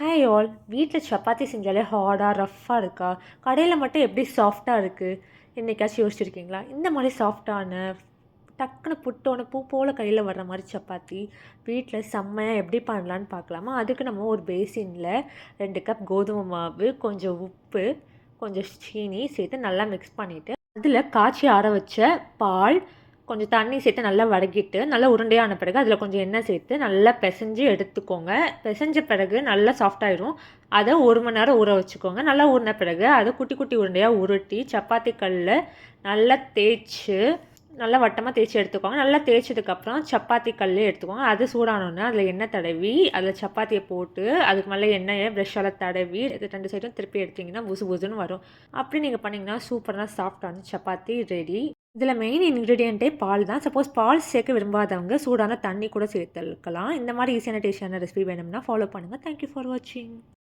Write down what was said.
Hi all. வீட்டில் சப்பாத்தி செஞ்சாலே ஹார்டாக ரஃப்பாக இருக்கா? கடையில் மட்டும் எப்படி சாஃப்டாக இருக்குது? என்னைக்காச்சும் யோசிச்சிருக்கீங்களா? இந்த மாதிரி சாஃப்டான டக்குன்னு புட்டோன்னு பூ போல் கையில் வர்ற மாதிரி சப்பாத்தி வீட்டில் செம்மையாக எப்படி பண்ணலான்னு பார்க்கலாமா? அதுக்கு நம்ம ஒரு பேசினில் 2 கப் கோதுமை மாவு, கொஞ்சம் உப்பு, கொஞ்சம் சீனி சேர்த்து நல்லா மிக்ஸ் பண்ணிவிட்டு அதில் காய்ச்சி ஆற வச்ச பால், கொஞ்சம் தண்ணி சேர்த்து நல்லா வதக்கிட்டு நல்லா உருண்டையான பிறகு அதில் கொஞ்சம் எண்ணெய் சேர்த்து நல்லா பிசைஞ்சு எடுத்துக்கோங்க. பிசைஞ்ச பிறகு நல்லா சாஃப்டாயிரும். அதை 1 மணி நேரம் ஊற வச்சுக்கோங்க. நல்லா ஊறின பிறகு அதை குட்டி குட்டி உருண்டையாக உருட்டி சப்பாத்தி கல்லில் நல்லா தேய்ச்சி நல்லா வட்டமாக தேய்ச்சி எடுத்துக்கோங்க. நல்லா தேய்ச்சதுக்கப்புறம் சப்பாத்தி கல் எடுத்துக்கோங்க. அது சூடானோன்னே அதில் எண்ணெய் தடவி அதில் சப்பாத்தியை போட்டு அதுக்கு மேலே எண்ணெயை ப்ரெஷ்ஷால் தடவி 2 சைடும் திருப்பி எடுத்திங்கன்னா புசு புசுன்னு வரும். அப்படி நீங்கள் பண்ணிங்கன்னா சூப்பராக சாஃப்டான சப்பாத்தி ரெடி. இதில் மெயின் இன்க்ரீடியண்ட்டே பால் தான். சப்போஸ் பால் சேர்க்க விரும்பாதவங்க சூடான தண்ணி கூட சேர்த்துக்கலாம். இந்த மாதிரி ஈஸியான டேஸ்டியான ரெசிபி வேணும்னா ஃபாலோ பண்ணுங்கள். தேங்க்யூ ஃபார் வாட்சிங்.